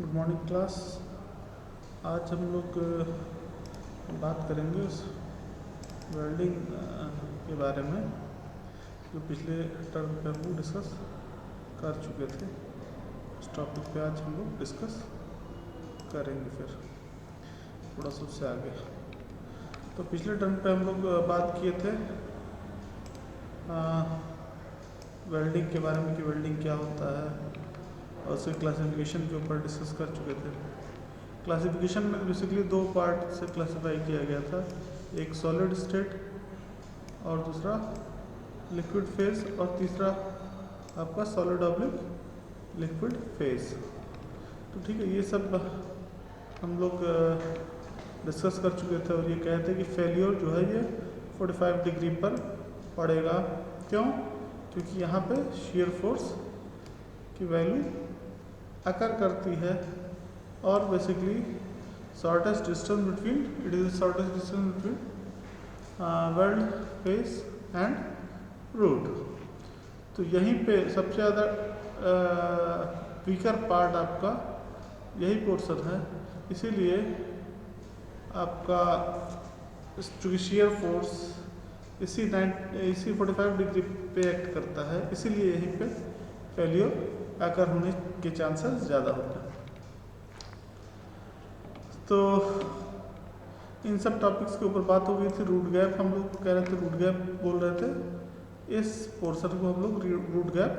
Good morning class. आज हम लोग बात करेंगे उस वेल्डिंग के बारे में जो पिछले टर्म पे हम लोग डिस्कस कर चुके थे। उस टॉपिक पे आज हम लोग डिस्कस करेंगे फिर थोड़ा सा उससे आगे। तो पिछले टर्म पे हम लोग बात किए थे वेल्डिंग के बारे में कि वेल्डिंग क्या होता है और उसके क्लासिफिकेशन के ऊपर डिस्कस कर चुके थे। क्लासिफिकेशन में बेसिकली दो पार्ट से क्लासिफाई किया गया था, एक सॉलिड स्टेट और दूसरा लिक्विड फेज और तीसरा आपका सॉलिड ऑब्लिक लिक्विड फेज। तो ठीक है, ये सब हम लोग डिस्कस कर चुके थे और ये कहते हैं कि फेल्योर जो है ये 45 डिग्री पर पड़ेगा। क्यों? क्योंकि यहाँ पे शियर फोर्स की वैल्यू अकर करती है और basically shortest distance between shortest distance between weld face and root. तो यहीं पे सबसे ज़्यादा वीकर पार्ट आपका यही पोर्शन है, इसीलिए आपका चूँकि शियर फोर्स इसी 45 डिग्री पे एक्ट करता है, इसीलिए यहीं पे फेल्योर आकर होने के चांसेस ज़्यादा होते हैं। तो इन सब टॉपिक्स के ऊपर बात हो गई थी। रूट गैप हम लोग कह रहे थे, रूट गैप बोल रहे थे, इस पोर्शन को हम लोग रूट गैप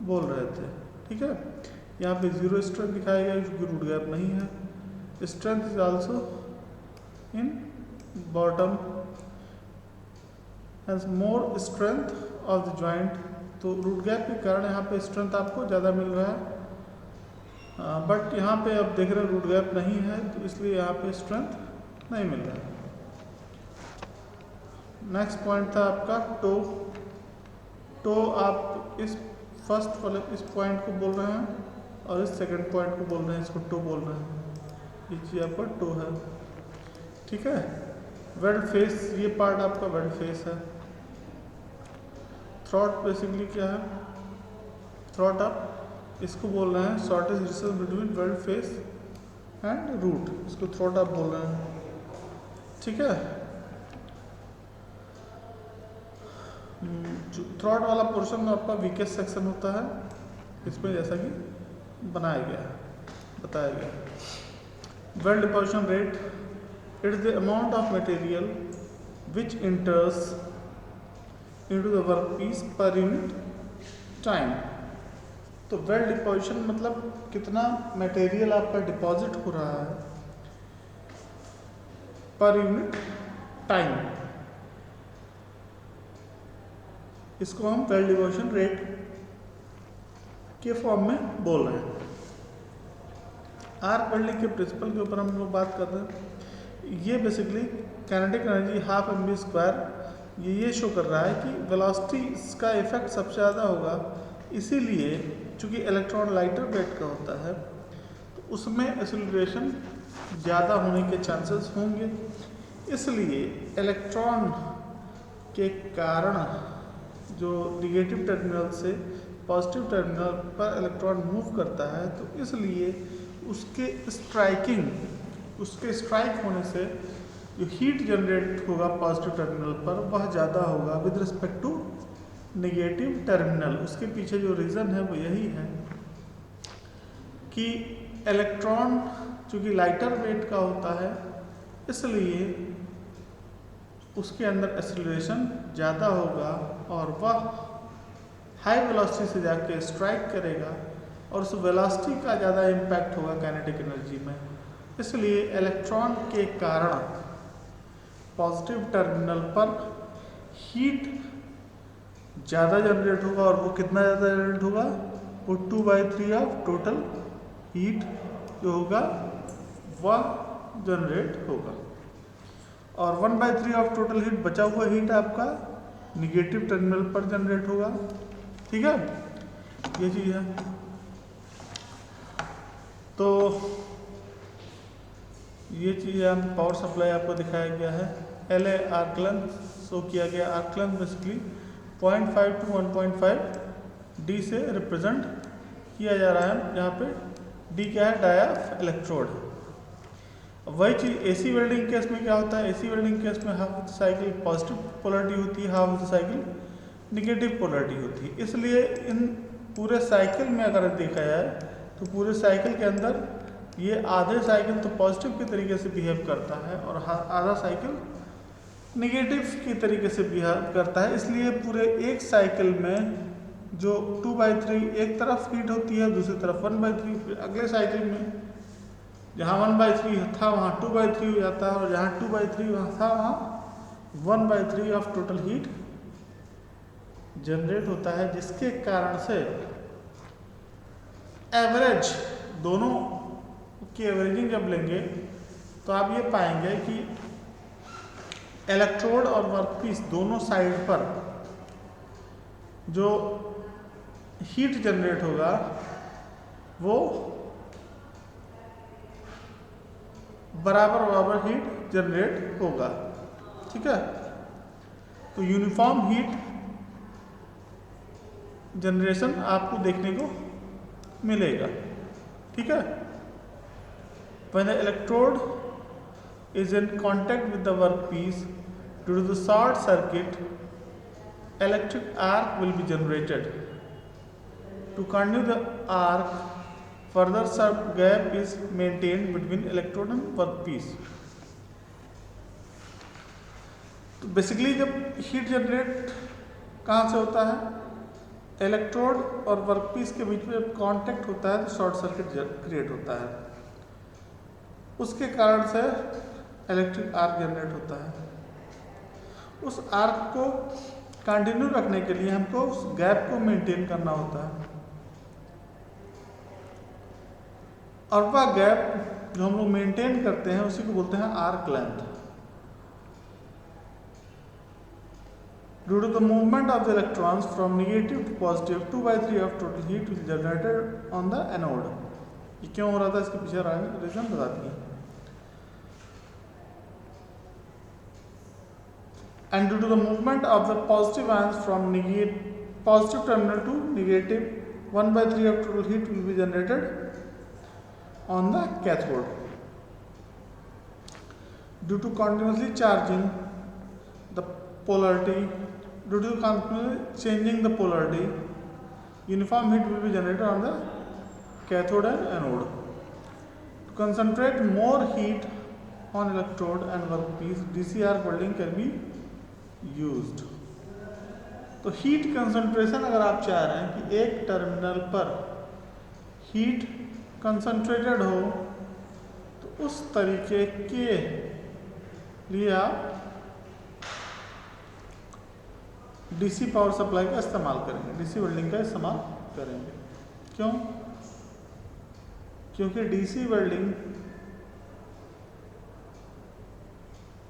बोल रहे थे। ठीक है, यहाँ पे जीरो स्ट्रेंथ दिखाया गया क्योंकि रूट गैप नहीं है। Strength is also in bottom has more strength of the joint. तो रूट गैप के कारण यहाँ पे स्ट्रेंथ आपको ज़्यादा मिल रहा है, बट यहाँ पे आप देख रहे हैं रूट गैप नहीं है, तो इसलिए यहाँ पे स्ट्रेंथ नहीं मिल रहा है। नेक्स्ट पॉइंट था आपका टो। टो आप इस फर्स्ट वाले इस पॉइंट को बोल रहे हैं और इस सेकंड पॉइंट को बोल रहे हैं, इसको टो बोल रहे हैं। ये चीज़ आपका टो है। ठीक है, वेल्ड फेस, ये पार्ट आपका वेल्ड फेस है। थ्रॉट बेसिकली क्या है? थ्रॉट आप इसको बोल रहे हैं shortest distance between weld face and root, इसको थ्रॉट आप बोल रहे हैं। ठीक है, थ्रॉट वाला पोर्शन आपका वीकेस्ट सेक्शन होता है इसमें, जैसा कि बनाया गया है, बताया गया। Weld deposition rate, it is the amount of material which इंटर्स into the workpiece per unit time। तो वेल्ड डिपोजिशन मतलब कितना मटेरियल आपका डिपॉजिट हो रहा है पर यूनिट टाइम, इसको हम वेल्ड डिपोजिशन रेट के फॉर्म में बोल रहे हैं। आर्क वेल्डिंग के प्रिंसिपल के ऊपर हम लोग बात कर रहे हैं। ये basically kinetic energy half mv², ये शो कर रहा है कि वेलोसिटी का इफेक्ट सबसे ज़्यादा होगा, इसीलिए चूँकि इलेक्ट्रॉन लाइटर वेट का होता है तो उसमें एक्सेलरेशन ज़्यादा होने के चांसेस होंगे। इसलिए इलेक्ट्रॉन के कारण जो निगेटिव टर्मिनल से पॉजिटिव टर्मिनल पर इलेक्ट्रॉन मूव करता है, तो इसलिए उसके स्ट्राइक होने से जो हीट जनरेट होगा पॉजिटिव टर्मिनल पर वह ज़्यादा होगा with respect to negative terminal. उसके पीछे जो रीज़न है वो यही है कि इलेक्ट्रॉन चूँकि लाइटर वेट का होता है, इसलिए उसके अंदर एक्सेलरेशन ज़्यादा होगा और वह हाई वेलोसिटी से जाके स्ट्राइक करेगा और उस वेलोसिटी का ज़्यादा इम्पैक्ट होगा काइनेटिक एनर्जी में। इसलिए इलेक्ट्रॉन के कारण पॉजिटिव टर्मिनल पर हीट ज़्यादा जनरेट होगा और वो कितना ज़्यादा जनरेट होगा? वो 2/3 ऑफ टोटल हीट जो होगा वह जनरेट होगा और 1/3 ऑफ टोटल हीट, बचा हुआ हीट आपका निगेटिव टर्मिनल पर जनरेट होगा। ठीक है, ये चीज़ है। तो ये चीज़ है, पावर सप्लाई आपको दिखाया गया है। LA आर्क लेंथ शो किया गया। Arc length basically 0.5 to 1.5 D से रिप्रेजेंट किया जा रहा है। यहाँ पे डी क्या है, डाई इलेक्ट्रोड। वही चीज एसी वेल्डिंग केस में क्या होता है, एसी वेल्डिंग केस में half of the cycle positive polarity होती है, half of the cycle negative polarity होती है। इसलिए इन पूरे साइकिल में अगर देखा जाए तो पूरे साइकिल के अंदर ये आधे साइकिल तो पॉजिटिव के तरीके से बिहेव करता है और आधा साइकिल निगेटिव की तरीके से बिहेव करता है। इसलिए पूरे एक साइकिल में जो 2/3 एक तरफ हीट होती है, दूसरी तरफ 1/3, फिर अगले साइकिल में जहाँ 1/3 था वहाँ 2/3 हो जाता है, और जहाँ 2/3 वहाँ था वहाँ 1/3 ऑफ टोटल हीट जनरेट होता है, जिसके कारण से एवरेज, दोनों की एवरेजिंग जब लेंगे तो आप ये पाएंगे कि इलेक्ट्रोड और वर्कपीस दोनों साइड पर जो हीट जनरेट होगा वो बराबर बराबर हीट जनरेट होगा। ठीक है, तो यूनिफॉर्म हीट जनरेशन आपको देखने को मिलेगा। ठीक है, when the electrode is in contact with the workpiece, due to the short circuit, electric arc will be generated. To continue the arc, further some gap is maintained between electrode and workpiece. तो basically जब heat generate कहाँ से होता है, electrode और workpiece के बीच में जब कांटेक्ट होता है तो शॉर्ट सर्किट क्रिएट होता है, उसके कारण से इलेक्ट्रिक आर्क जनरेट होता है। उस आर्क को कंटिन्यू रखने के लिए हमको उस गैप को मेंटेन करना होता है, और वह गैप जो हम लोग मेंटेन करते हैं उसी को बोलते हैं arc length. Due to the movement of the electrons from negative to positive, 2/3 of total heat will generated on the anode. ये क्यों हो रहा था, इसके पीछे रीजन बताती है। And due to the movement of the positive ions from positive terminal to negative, 1/3 of total heat will be generated on the cathode. Due to continuously charging the polarity, due to continuously changing the polarity, uniform heat will be generated on the cathode and anode. To concentrate more heat on electrode and workpiece, DC arc welding can be used. तो heat concentration अगर आप चाह रहे हैं कि एक terminal पर heat concentrated हो तो उस तरीके के लिए आप डीसी पावर सप्लाई का इस्तेमाल करेंगे, डीसी वेल्डिंग का इस्तेमाल करेंगे। क्यों? क्योंकि डीसी वेल्डिंग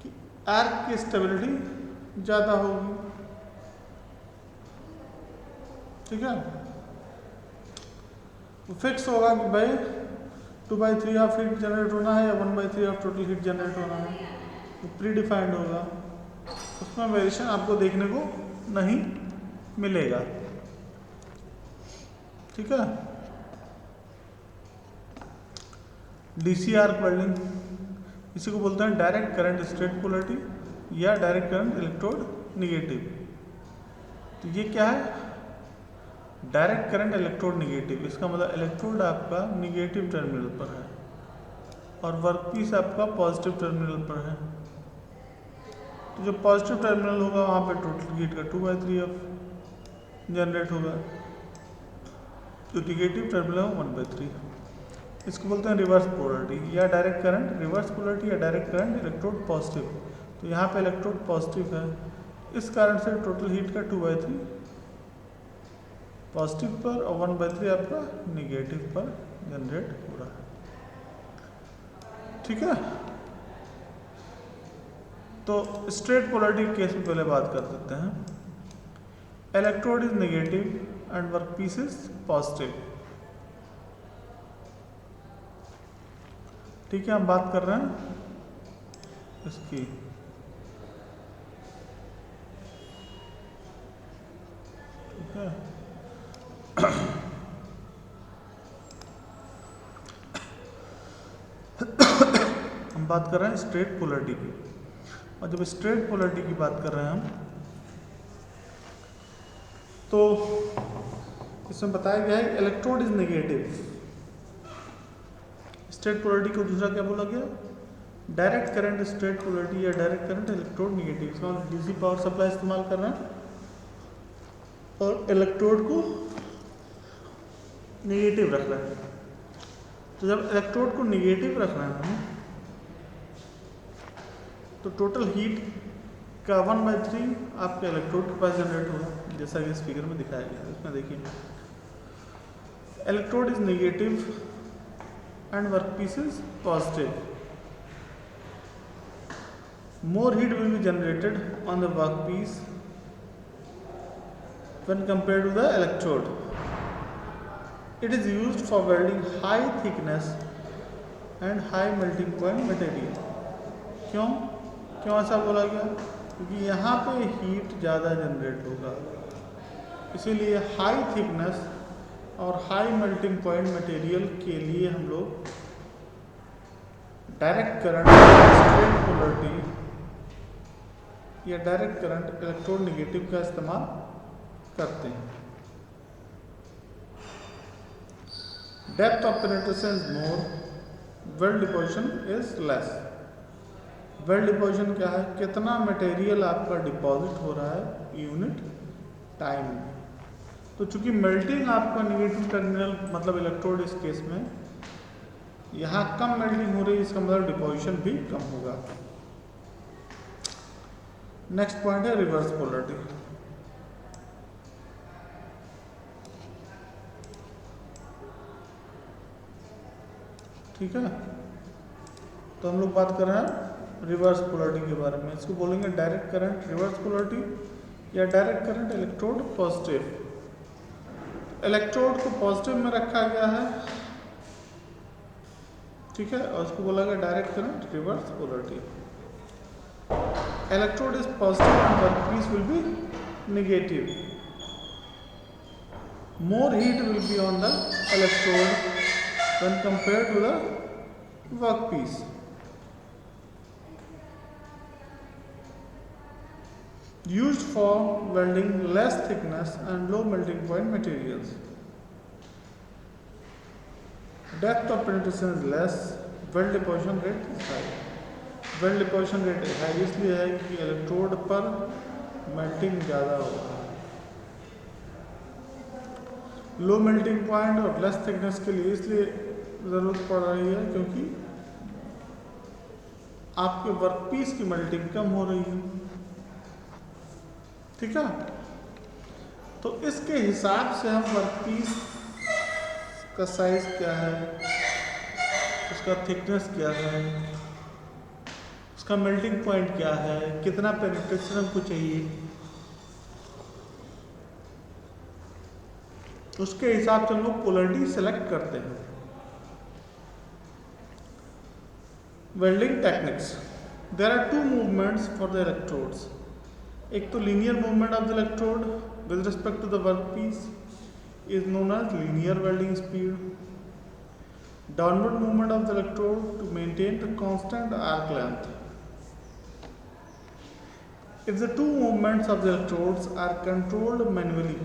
की आर्क की स्टेबिलिटी ज़्यादा होगी। ठीक है, वो फिक्स होगा कि भाई 2/3 ऑफ हीट जनरेट होना है या 1/3 ऑफ टोटल हीट जनरेट होना है, वो प्री डिफाइंड होगा, उसमें वेरिएशन आपको देखने को नहीं मिलेगा। ठीक है, डीसी आर्क वेल्डिंग इसी को बोलते हैं डायरेक्ट करंट स्ट्रेट पोलरिटी या डायरेक्ट करंट इलेक्ट्रोड निगेटिव। तो ये क्या है, डायरेक्ट करंट इलेक्ट्रोड निगेटिव। इसका मतलब इलेक्ट्रोड आपका निगेटिव टर्मिनल पर है और वर्कपीस आपका पॉजिटिव टर्मिनल पर है। तो जो पॉजिटिव टर्मिनल होगा वहाँ पे टोटल हीट का 2/3 ऑफ जनरेट होगा, जो निगेटिव टर्मिनल है 1/3। इसको बोलते हैं रिवर्स पोलरिटी या डायरेक्ट करंट रिवर्स पोलरिटी या डायरेक्ट करंट इलेक्ट्रोड पॉजिटिव। तो यहाँ पे इलेक्ट्रोड पॉजिटिव है, इस कारण से टोटल हीट का 2/3 पॉजिटिव पर और 1/3 आपका निगेटिव पर जनरेट हो रहा है। ठीक है, तो स्ट्रेट पोलरिटी केस में पहले बात कर देते हैं। Electrode is negative and workpiece is positive. ठीक है, हम बात कर रहे हैं इसकी। ठीक है, हम बात कर रहे हैं स्ट्रेट पोलरिटी की, और जब स्ट्रेट पोलरिटी की बात कर रहे हैं हम, तो इसमें बताया गया है electrode is negative. Straight polarity को दूसरा क्या बोला गया, डायरेक्ट करंट स्ट्रेट पोलरिटी या डायरेक्ट करंट इलेक्ट्रोड नेगेटिव। इसमें डीसी पावर सप्लाई इस्तेमाल कर रहे हैं और इलेक्ट्रोड को नेगेटिव रख रहे हैं। तो जब इलेक्ट्रोड को नेगेटिव रख रहे हैं तो टोटल हीट का 1/3 आपके इलेक्ट्रोड के पास जनरेट होगा, जैसा कि इस फिगर में दिखाया गया है। इसमें देखिए electrode is negative and workpiece is positive, more heat will be generated on the workpiece when compared to the electrode. It is used for welding high thickness and high melting point material. क्यों ऐसा बोला गया, क्योंकि यहाँ पे heat ज़्यादा generate होगा, इसीलिए हाई थिकनेस और हाई मेल्टिंग पॉइंट मटेरियल के लिए हम लोग डायरेक्ट करंट स्ट्रेट पोलरिटी या डायरेक्ट करंट इलेक्ट्रोड नेगेटिव का इस्तेमाल करते हैं। Depth of penetration is more, weld deposition is less. Weld deposition क्या है, कितना मटेरियल आपका डिपॉजिट हो रहा है यूनिट टाइम में। तो चूंकि मेल्टिंग आपका नेगेटिव टर्मिनल मतलब इलेक्ट्रोड इस केस में यहाँ कम मेल्टिंग हो रही है, इसका मतलब डिपोजिशन भी कम होगा। नेक्स्ट पॉइंट है रिवर्स पोलरिटी। ठीक है, तो हम लोग बात कर रहे हैं रिवर्स पोलरिटी के बारे में। इसको बोलेंगे डायरेक्ट करंट रिवर्स पोलरिटी या direct current electrode positive. Electrode को पॉजिटिव में रखा गया है, ठीक है, और इसको बोला गया direct current reverse polarity. Electrode is positive and workpiece will be negative. More heat will be on the electrode when compared to the workpiece. Used for welding less thickness and low melting point materials. Depth of penetration is less, weld deposition rate is high. Weld deposition rate है इसलिए है कि electrode पर melting ज़्यादा होगा। Low melting point और less thickness के लिए इसलिए ज़रूरत पड़ रही है क्योंकि आपके वर्कपीस की मेल्टिंग कम हो रही है। ठीक है, तो इसके हिसाब से हम वर्कपीस का साइज क्या है, उसका थिकनेस क्या है, उसका मेल्टिंग पॉइंट क्या है, कितना पेनिट्रेशन हमको चाहिए, उसके हिसाब से हम लोग पोलरिटी सेलेक्ट करते हैं। Welding techniques, there are 2 movements for the electrodes. एक तो linear movement of the electrode with respect to the workpiece is known as linear welding speed. Downward movement of the electrode to maintain the constant arc length. If the two movements of the electrodes are controlled manually,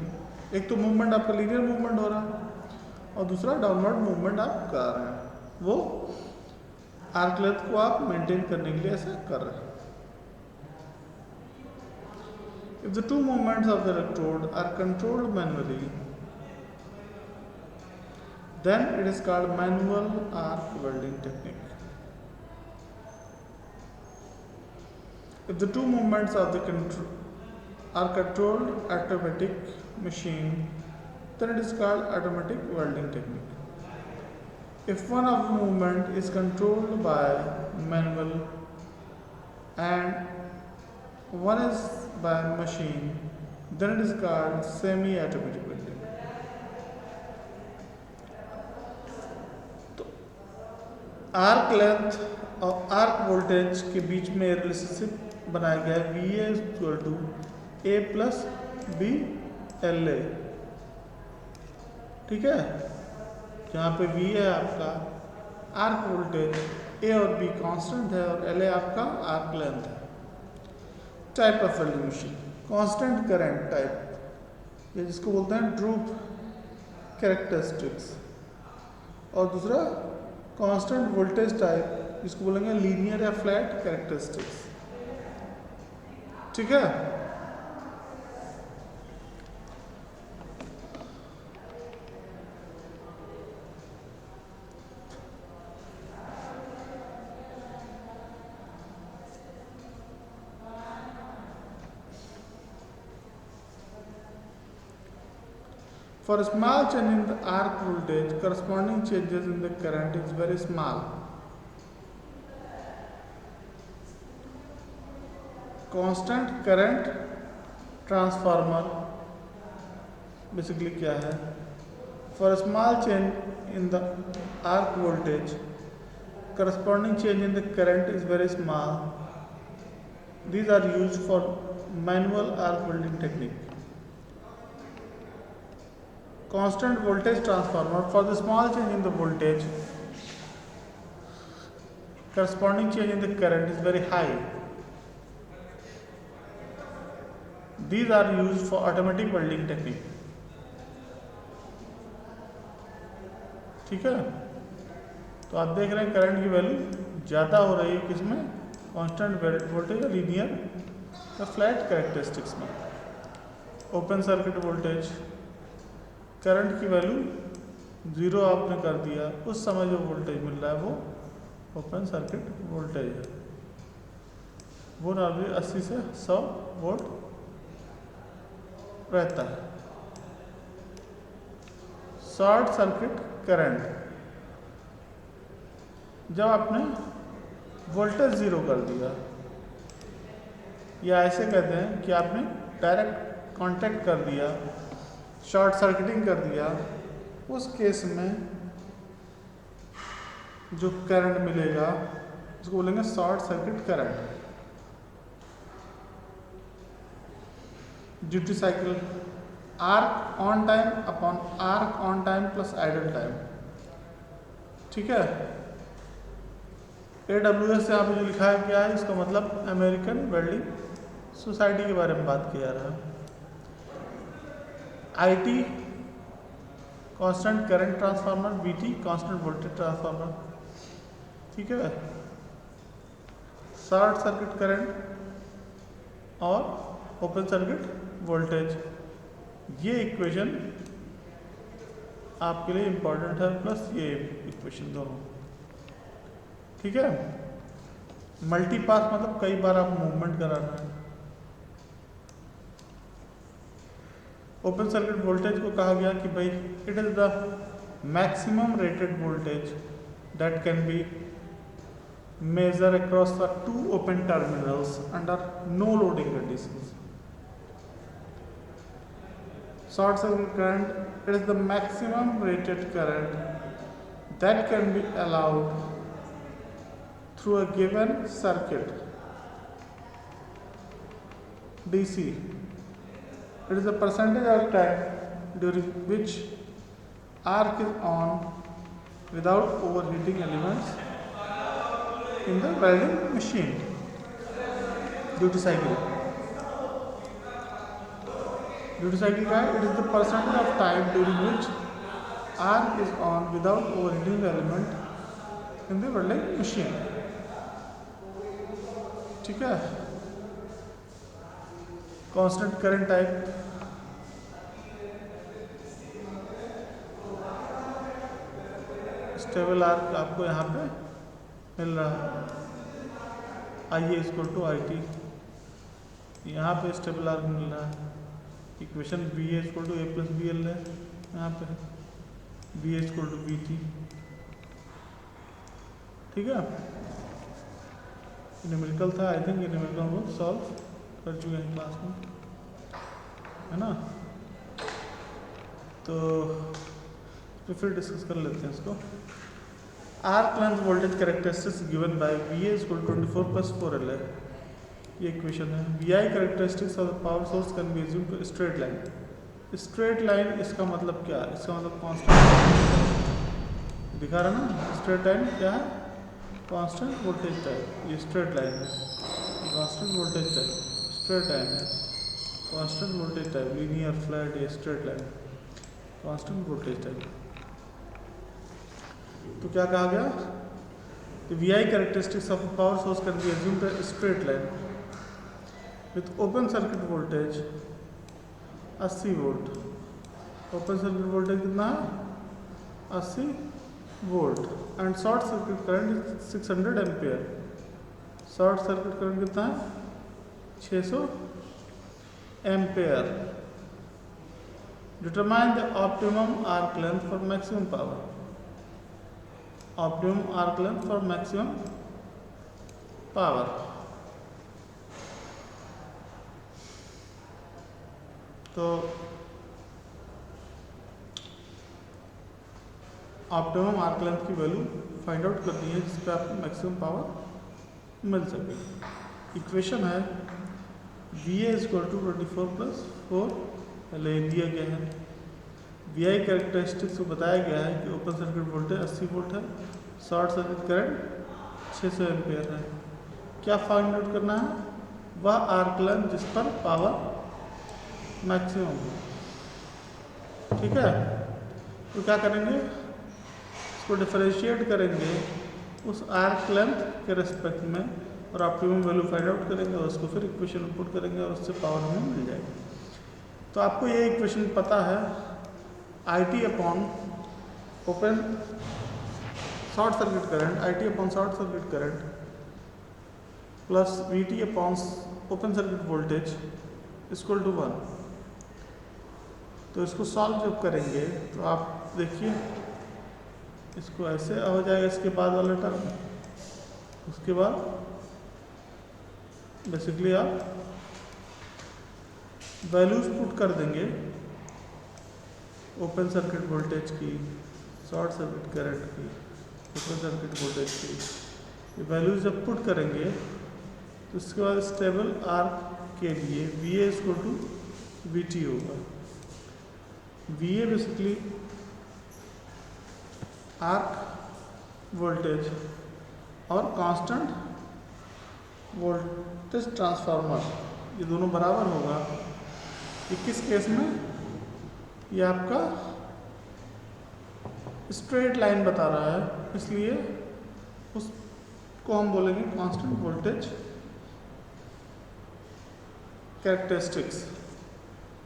एक तो movement आपका linear movement हो रहा है और दूसरा downward movement आप कर रहे हैं, वो आर्क लेंथ को आप मेंटेन करने के लिए ऐसा कर रहे हैं। If the two movements of the electrode are controlled manually, then it is called manual arc welding technique. If the two movements of the are controlled automatic machine, then it is called automatic welding technique. If one of the movement is controlled by manual and one is by machine, then it is called semi-automatic welding. Arc length और arc voltage के बीच में relationship बनाया गया है VA = A + B LA। ठीक है, जहाँ पे V है आपका आर्क वोल्टेज ए और बी कांस्टेंट है और एल ए आपका आर्क लेंथ है। Type of welding machine, constant current type, ये जिसको बोलते हैं ड्रूप कैरेक्टरिस्टिक्स, और दूसरा कांस्टेंट वोल्टेज टाइप जिसको बोलेंगे लीनियर या फ्लैट कैरेक्टरिस्टिक्स। ठीक है। For a small change in the arc voltage, corresponding changes in the current is very small. Constant current transformer basically क्या है? For a small change in the arc voltage, corresponding change in the current is very small. These are used for manual arc welding technique. Constant voltage transformer, for the small change in the voltage, corresponding change in the current is very high. These are used for automatic welding technique. ठीक है। तो आप देख रहे हैं current की value ज़्यादा हो रही है किसमें, कांस्टेंट वोल्टेज या लीनियर या फ्लैट कैरेक्टरिस्टिक्स में। ओपन सर्किट वोल्टेज, करंट की वैल्यू 0 आपने कर दिया, उस समय जो वोल्टेज मिल रहा है वो ओपन सर्किट वोल्टेज है। वो नॉर्मली 80 से 100 वोल्ट रहता है। शॉर्ट सर्किट करंट, जब आपने वोल्टेज 0 कर दिया, या ऐसे कहते हैं कि आपने डायरेक्ट कांटेक्ट कर दिया, शॉर्ट सर्किटिंग कर दिया, उस केस में जो करंट मिलेगा उसको बोलेंगे short circuit current. Duty cycle, arc on time upon arc on time plus idle time. ठीक है। AWS यहाँ पे जो लिखा है क्या है, इसका मतलब अमेरिकन वेल्डिंग सोसाइटी के बारे में बात किया जा रहा है। IT constant current transformer, BT constant voltage transformer. ठीक है। शॉर्ट सर्किट करंट और ओपन सर्किट वोल्टेज, ये इक्वेशन आपके लिए इंपॉर्टेंट है, प्लस ये इक्वेशन दोनों। ठीक है। मल्टी पास मतलब कई बार आप मूवमेंट करा रहे हैं। ओपन सर्किट वोल्टेज को कहा गया कि भाई it is the maximum rated voltage that can be measure across the 2 open terminals under no loading conditions. Short circuit current, it is the maximum rated current that can be allowed through a given circuit DC. It is the percentage of time during which arc is on without overheating elements in the welding machine. Duty cycle. Duty cycle का it is the percentage of time during which arc is on without overheating the element in the welding machine. ठीक है। Constant current type, stable arc आपको यहाँ पे मिल रहा है, IA = IT। यहाँ पे स्टेबल आर्क मिल रहा है। इक्वेशन BA = A + BL है, यहाँ पे BA = BT। ठीक है। न्यूमेरिकल था, आई थिंक ये न्यूमेरिकल हम लोग सॉल्व कर चुके हैं क्लास में, है ना। तो फिर डिस्कस कर लेते हैं इसको। Arc length voltage characteristics given by VA = 24 + 4L है, ये इक्वेशन है। VI characteristics of the power source can be assumed to straight line. Straight line इसका मतलब क्या है, इसका मतलब कांस्टेंट दिखा रहा ना। स्ट्रेट लाइन क्या है, कांस्टेंट वोल्टेज टाइप, ये स्ट्रेट लाइन है, constant voltage type straight line है, constant voltage type linear flat ये straight line, constant voltage type. तो क्या कहा गया, the VI characteristics of a power source can be assumed as a straight line with open circuit voltage 80 volt, open circuit voltage कितना है 80 volt and short circuit current 600 ampere, short circuit current कितना है 600 ampere. Determine the optimum arc length for maximum power, optimum arc length for maximum power. तो optimum arc length की value find out करनी है जिस पे आपको मैक्सिमम पावर मिल सके। इक्वेशन है VA = 24 + 4, पहले दिया गया है। VI कैरेक्टरिस्टिक्स को बताया गया है कि ओपन सर्किट वोल्टेज 80 वोल्ट है, शॉर्ट सर्किट करंट 600 एम्पियर है। क्या फाइंड आउट करना है, वह आर्क लेंथ जिस पर पावर मैक्सिमम हो। ठीक है, तो क्या करेंगे, इसको डिफरेंशिएट करेंगे उस आर्क लेंथ के रेस्पेक्ट में और ऑप्टिमम वैल्यू फाइंड आउट करेंगे और उसको फिर इक्वेशन में पुट करेंगे और उससे पावर हमें मिल जाएगी। तो आपको ये इक्वेशन पता है, IT upon open short circuit current, IT upon short circuit current plus VT upon open circuit voltage = 1। तो इसको सॉल्व जब करेंगे तो आप देखिए इसको ऐसे हो जाएगा, इसके बाद वाला टर्म, उसके बाद बेसिकली आप वैल्यूज पुट कर देंगे ओपन सर्किट वोल्टेज की, शॉर्ट सर्किट करंट की, ओपन सर्किट वोल्टेज की, ये वैल्यूज जब पुट करेंगे तो उसके बाद स्टेबल आर्क के लिए VA = VT होगा। VA बेसिकली आर्क वोल्टेज और कांस्टेंट वोल्टेज ट्रांसफार्मर, ये दोनों बराबर होगा। ये किस केस में, ये आपका स्ट्रेट लाइन बता रहा है, इसलिए उसको हम बोलेंगे कांस्टेंट वोल्टेज कैरेक्टरिस्टिक्स।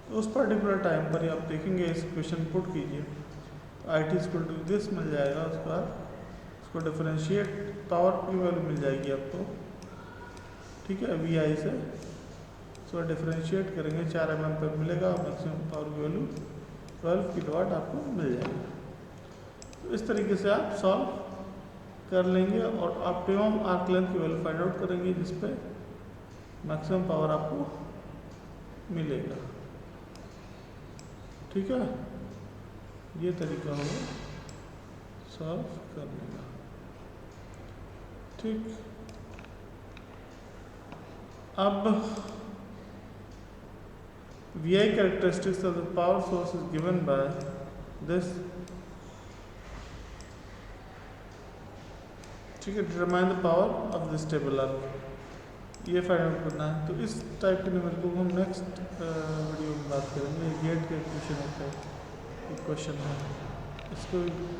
तो उस पर्टिकुलर टाइम पर आप देखेंगे, इस क्वेश्चन पुट कीजिए तो IT = दिस मिल जाएगा। उसके बाद उसको डिफरेंशिएट पावर की वैल्यू मिल जाएगी आपको, ठीक है, VI से उसको डिफरेंशिएट करेंगे 4 mm पर मिलेगा और मैक्सिमम पावर की वैल्यू 12 kW आपको मिल जाएगी। तो इस तरीके से आप सॉल्व कर लेंगे और ऑप्टिमम आर्क लेंथ की वैल्यू फाइंड आउट करेंगे जिस पे मैक्सिमम पावर आपको मिलेगा। ठीक है, ये तरीका होगा सॉल्व करने का। ठीक, अब VI characteristics of the power source is given by this, ठीक है, determine the power of this table arc, ये फाइंड आउट करना है। तो इस टाइप के नंबर को हम नेक्स्ट वीडियो में बात करेंगे। गेट का क्वेश्चन होता है, एक क्वेश्चन है, इसको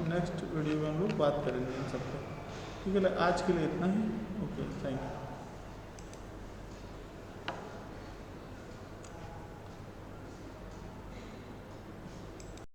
नेक्स्ट वीडियो में हम लोग बात करेंगे इन सब पर। ठीक है, आज के लिए इतना ही। Okay, thank you.